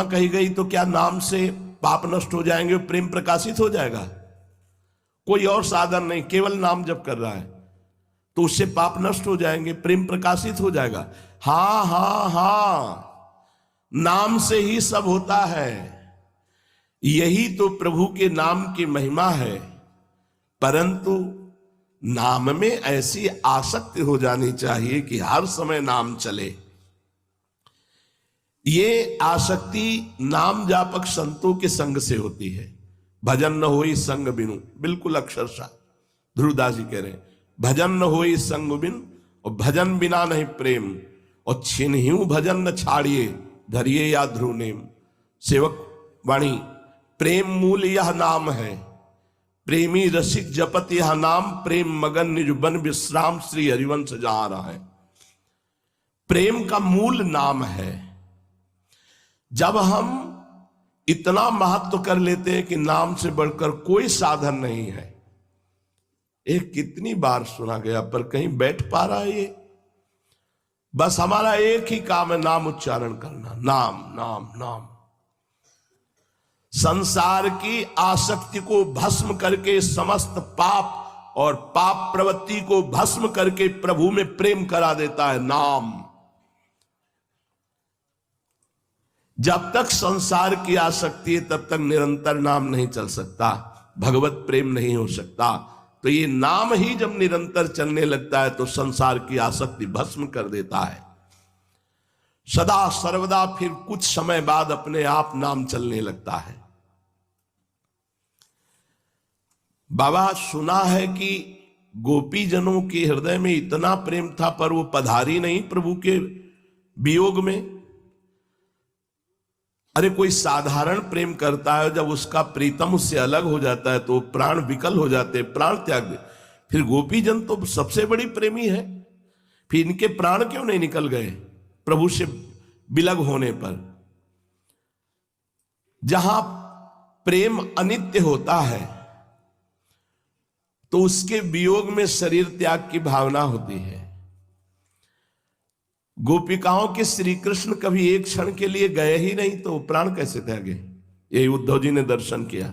कही गई तो क्या नाम से पाप नष्ट हो जाएंगे, प्रेम प्रकाशित हो जाएगा? कोई और साधन नहीं, केवल नाम जप कर रहा है तो उससे पाप नष्ट हो जाएंगे, प्रेम प्रकाशित हो जाएगा। हाँ हाँ हाँ, नाम से ही सब होता है, यही तो प्रभु के नाम की महिमा है। परंतु नाम में ऐसी आसक्ति हो जानी चाहिए कि हर समय नाम चले। ये आसक्ति नाम जापक संतों के संग से होती है। भजन न होई संग बिनु, बिल्कुल अक्षरशः ध्रुवदास जी कह रहे हैं, भजन न होई संग बिनु, और भजन बिना नहीं प्रेम, और छिन्हियु भजन न छाड़िए, धरिए या ध्रुव नेम। सेवक वाणी, प्रेम मूल यह नाम है, प्रेमी रसिक जपत यह नाम, प्रेम मगन निज बन विश्राम, श्री हरिवंश जहां रहा है। प्रेम का मूल नाम है। जब हम इतना महत्व कर लेते हैं कि नाम से बढ़कर कोई साधन नहीं है, एक कितनी बार सुना गया पर कहीं बैठ पा रहा है ये? बस हमारा एक ही काम है, नाम उच्चारण करना, नाम नाम नाम। संसार की आसक्ति को भस्म करके, समस्त पाप और पाप प्रवृत्ति को भस्म करके प्रभु में प्रेम करा देता है नाम। जब तक संसार की आसक्ति है तब तक निरंतर नाम नहीं चल सकता, भगवत प्रेम नहीं हो सकता। तो ये नाम ही जब निरंतर चलने लगता है तो संसार की आसक्ति भस्म कर देता है। सदा सर्वदा फिर कुछ समय बाद अपने आप नाम चलने लगता है। बाबा, सुना है कि गोपी जनों के हृदय में इतना प्रेम था पर वो पधारी नहीं प्रभु के वियोग में। अरे कोई साधारण प्रेम करता है, जब उसका प्रीतम उससे अलग हो जाता है तो प्राण विकल हो जाते, प्राण त्याग दे। फिर गोपी जन तो सबसे बड़ी प्रेमी है, फिर इनके प्राण क्यों नहीं निकल गए प्रभु से विलग होने पर? जहां प्रेम अनित्य होता है तो उसके वियोग में शरीर त्याग की भावना होती है। गोपिकाओं के श्री कृष्ण कभी एक क्षण के लिए गए ही नहीं तो प्राण कैसे त्यागे? यही उद्धव जी ने दर्शन किया।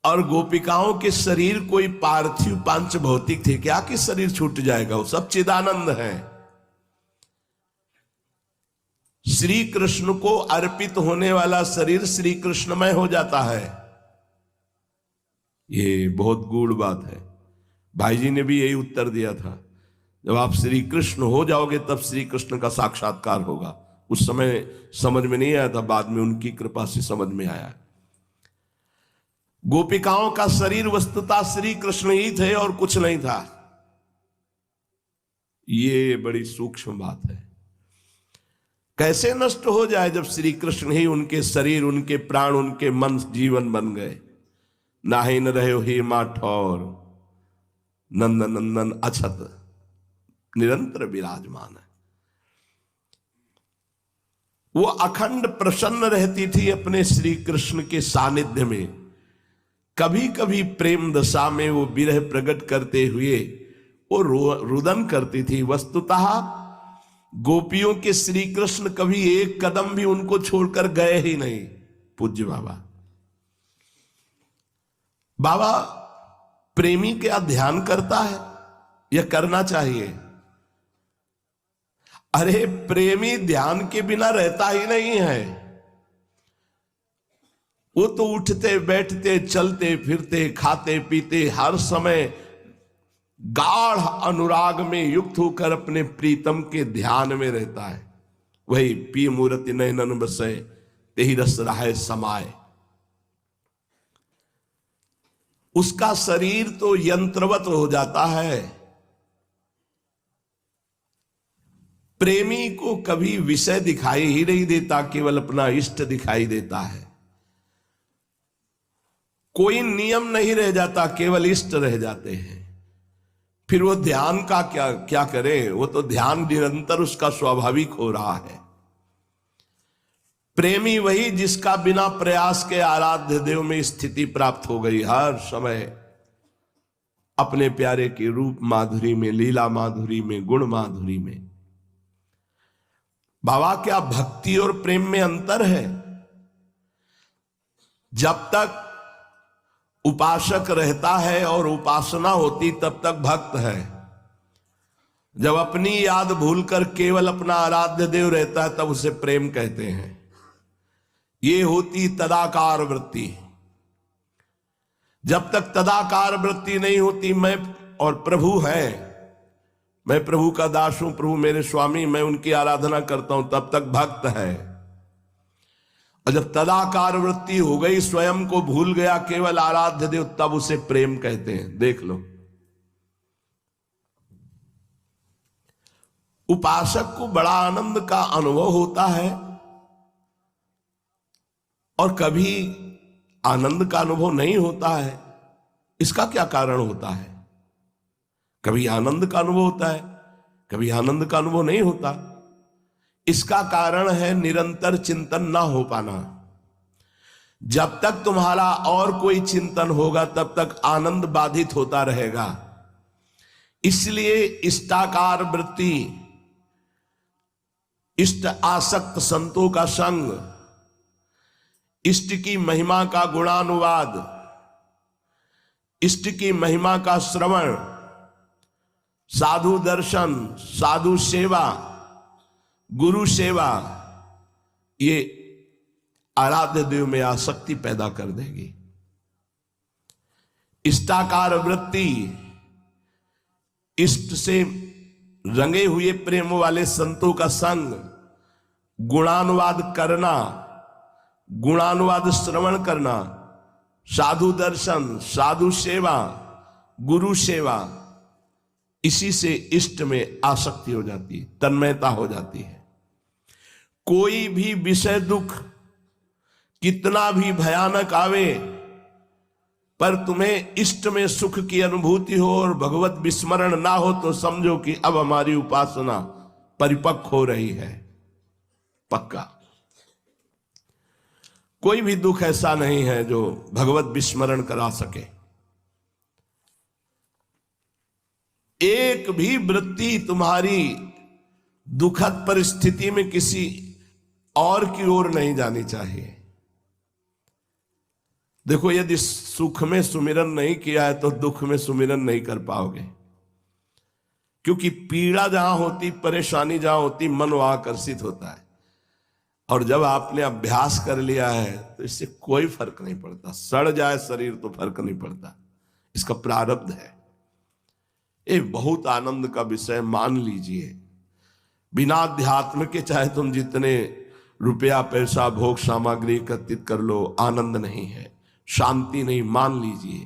और गोपिकाओं के शरीर कोई पार्थिव पांच भौतिक थे क्या कि शरीर छूट जाएगा? वो सब चिदानंद है। श्री कृष्ण को अर्पित होने वाला शरीर श्री कृष्णमय हो जाता है। ये बहुत गूढ़ बात है। भाई जी ने भी यही उत्तर दिया था, जब आप श्री कृष्ण हो जाओगे तब श्री कृष्ण का साक्षात्कार होगा। उस समय समझ में नहीं आया था, बाद में उनकी कृपा से समझ में आया। गोपिकाओं का शरीर वस्तुतः श्री कृष्ण ही थे और कुछ नहीं था। ये बड़ी सूक्ष्म बात है। कैसे नष्ट हो जाए जब श्री कृष्ण ही उनके शरीर, उनके प्राण, उनके मन, जीवन बन गए। नाहि न रहे हे माठौर, नंदन नंदन अछत निरंतर विराजमान है। वो अखंड प्रसन्न रहती थी अपने श्री कृष्ण के सानिध्य में। कभी कभी प्रेम दशा में वो विरह प्रकट करते हुए वो रुदन करती थी। वस्तुतः गोपियों के श्री कृष्ण कभी एक कदम भी उनको छोड़कर गए ही नहीं। पूज्य बाबा, बाबा प्रेमी क्या ध्यान करता है? यह करना चाहिए। अरे प्रेमी ध्यान के बिना रहता ही नहीं है। वो तो उठते बैठते चलते फिरते खाते पीते हर समय गाढ़ अनुराग में युक्त होकर अपने प्रीतम के ध्यान में रहता है। वही पी मूर्ति नयनन बसे तेहि रस रहाय समाये। उसका शरीर तो यंत्रवत हो जाता है। प्रेमी को कभी विषय दिखाई ही नहीं देता, केवल अपना इष्ट दिखाई देता है। कोई नियम नहीं रह जाता, केवल इष्ट रह जाते हैं। फिर वो ध्यान का क्या करे? वो तो ध्यान निरंतर उसका स्वाभाविक हो रहा है। प्रेमी वही जिसका बिना प्रयास के आराध्य देव में स्थिति प्राप्त हो गई। हर समय अपने प्यारे के रूप माधुरी में, लीला माधुरी में, गुण माधुरी में। बाबा क्या भक्ति और प्रेम में अंतर है? जब तक उपासक रहता है और उपासना होती तब तक भक्त है। जब अपनी याद भूलकर केवल अपना आराध्य देव रहता है तब उसे प्रेम कहते हैं। ये होती तदाकार वृत्ति। जब तक तदाकार वृत्ति नहीं होती, मैं और प्रभु है, मैं प्रभु का दास हूं, प्रभु मेरे स्वामी, मैं उनकी आराधना करता हूं, तब तक भक्त है। और जब तदाकार वृत्ति हो गई, स्वयं को भूल गया, केवल आराध्य देव, तब उसे प्रेम कहते हैं। देख लो, उपासक को बड़ा आनंद का अनुभव होता है और कभी आनंद का अनुभव नहीं होता है। इसका क्या कारण होता है? कभी आनंद का अनुभव होता है, कभी आनंद का अनुभव नहीं होता। इसका कारण है निरंतर चिंतन ना हो पाना। जब तक तुम्हारा और कोई चिंतन होगा तब तक आनंद बाधित होता रहेगा। इसलिए इष्टाकार वृत्ति, इष्ट आसक्त संतों का संग, इष्ट की महिमा का गुणानुवाद, इष्ट की महिमा का श्रवण, साधु दर्शन, साधु सेवा, गुरु सेवा, ये आराध्य देव में आसक्ति पैदा कर देगी। इष्टाकार वृत्ति, इष्ट से रंगे हुए प्रेम वाले संतों का संग, गुणानुवाद करना, गुणानुवाद श्रवण करना, साधु दर्शन, साधु सेवा, गुरु सेवा, इसी से इष्ट में आसक्ति हो जाती है, तन्मयता हो जाती है। कोई भी विषय दुख कितना भी भयानक आवे, पर तुम्हें इष्ट में सुख की अनुभूति हो और भगवत विस्मरण ना हो तो समझो कि अब हमारी उपासना परिपक्व हो रही है। पक्का कोई भी दुख ऐसा नहीं है जो भगवत विस्मरण करा सके। एक भी वृत्ति तुम्हारी दुखद परिस्थिति में किसी और की ओर नहीं जानी चाहिए। देखो, यदि सुख में सुमिरन नहीं किया है तो दुख में सुमिरन नहीं कर पाओगे, क्योंकि पीड़ा जहां होती, परेशानी जहां होती, मन वहां आकर्षित होता है। और जब आपने अभ्यास कर लिया है तो इससे कोई फर्क नहीं पड़ता। सड़ जाए शरीर तो फर्क नहीं पड़ता, इसका प्रारब्ध है। ये बहुत आनंद का विषय मान लीजिए। बिना अध्यात्म के चाहे तुम जितने रुपया पैसा भोग सामग्री एकत्रित कर लो, आनंद नहीं है, शांति नहीं, मान लीजिए।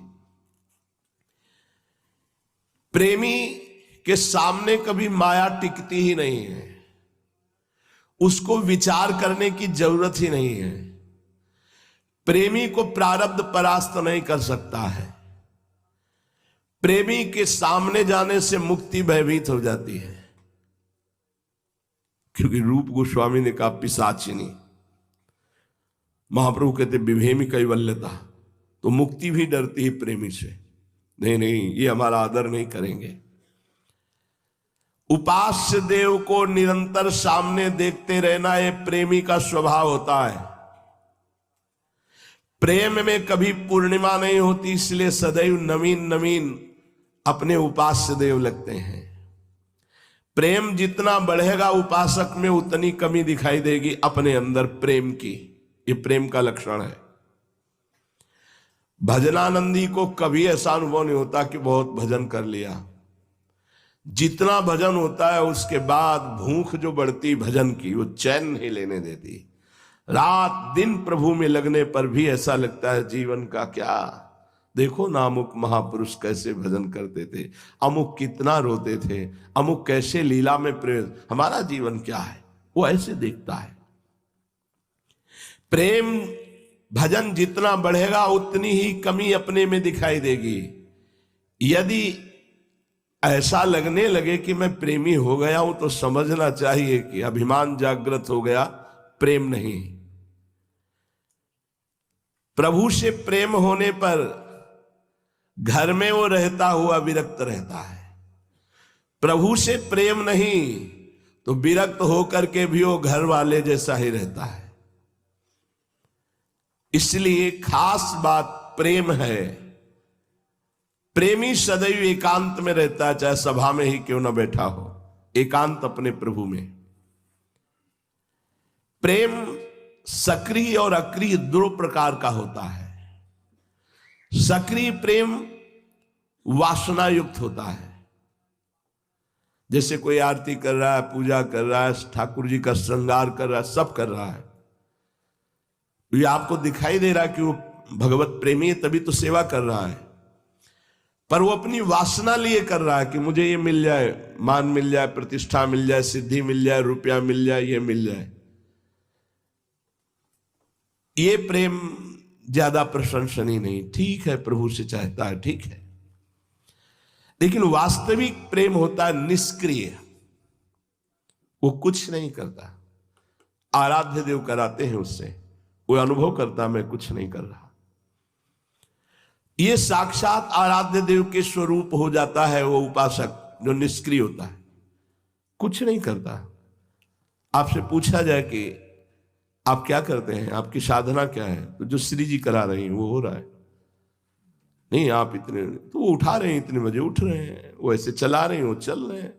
प्रेमी के सामने कभी माया टिकती ही नहीं है, उसको विचार करने की जरूरत ही नहीं है। प्रेमी को प्रारब्ध परास्त नहीं कर सकता है। प्रेमी के सामने जाने से मुक्ति भयभीत हो जाती है, क्योंकि रूप गोस्वामी ने कहा पिशाचिनी, महाप्रभु कहते विभेमी कैवल्यता, तो मुक्ति भी डरती है प्रेमी से। नहीं नहीं, ये हमारा आदर नहीं करेंगे। उपास्य देव को निरंतर सामने देखते रहना ये प्रेमी का स्वभाव होता है। प्रेम में कभी पूर्णिमा नहीं होती, इसलिए सदैव नवीन नवीन अपने उपास्य देव लगते हैं। प्रेम जितना बढ़ेगा उपासक में उतनी कमी दिखाई देगी अपने अंदर प्रेम की। ये प्रेम का लक्षण है। भजनानंदी को कभी ऐसा अनुभव नहीं होता कि बहुत भजन कर लिया। जितना भजन होता है उसके बाद भूख जो बढ़ती भजन की, वो चैन नहीं लेने देती। रात दिन प्रभु में लगने पर भी ऐसा लगता है जीवन का क्या। देखो ना, अमुक महापुरुष कैसे भजन करते थे, अमुक कितना रोते थे, अमुक कैसे लीला में प्रेम। हमारा जीवन क्या है, वो ऐसे देखता है। प्रेम भजन जितना बढ़ेगा उतनी ही कमी अपने में दिखाई देगी। यदि ऐसा लगने लगे कि मैं प्रेमी हो गया हूं तो समझना चाहिए कि अभिमान जागृत हो गया, प्रेम नहीं। प्रभु से प्रेम होने पर घर में वो रहता हुआ विरक्त रहता है। प्रभु से प्रेम नहीं तो विरक्त होकर के भी वो घर वाले जैसा ही रहता है। इसलिए खास बात प्रेम है। प्रेमी सदैव एकांत में रहता है, चाहे सभा में ही क्यों ना बैठा हो, एकांत अपने प्रभु में। प्रेम सक्रिय और अक्रिय दो प्रकार का होता है। सक्रिय प्रेम वासना युक्त होता है। जैसे कोई आरती कर रहा है, पूजा कर रहा है, ठाकुर जी का श्रृंगार कर रहा है, सब कर रहा है, ये आपको दिखाई दे रहा है कि वो भगवत प्रेमी है, तभी तो सेवा कर रहा है। पर वो अपनी वासना लिए कर रहा है कि मुझे ये मिल जाए, मान मिल जाए, प्रतिष्ठा मिल जाए, सिद्धि मिल जाए, रुपया मिल जाए, ये मिल जाए। ये प्रेम ज्यादा प्रशंसनीय नहीं। ठीक है, प्रभु से चाहता है, ठीक है, लेकिन वास्तविक प्रेम होता है निष्क्रिय। वो कुछ नहीं करता। आराध्य देव कराते हैं उससे, वो अनुभव करता मैं कुछ नहीं कर रहा। ये साक्षात आराध्य देव के स्वरूप हो जाता है वो उपासक जो निष्क्रिय होता है, कुछ नहीं करता। आपसे पूछा जाए कि आप क्या करते हैं, आपकी साधना क्या है, तो जो श्री जी करा रही हैं वो हो रहा है। नहीं आप इतने, तो वो उठा रहे हैं, इतने बजे उठ रहे हैं, वो ऐसे चला रहे हैं, वो चल रहे हैं,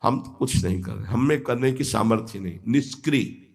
हम तो कुछ नहीं कर रहे, हम में करने की सामर्थ्य नहीं, निष्क्रिय।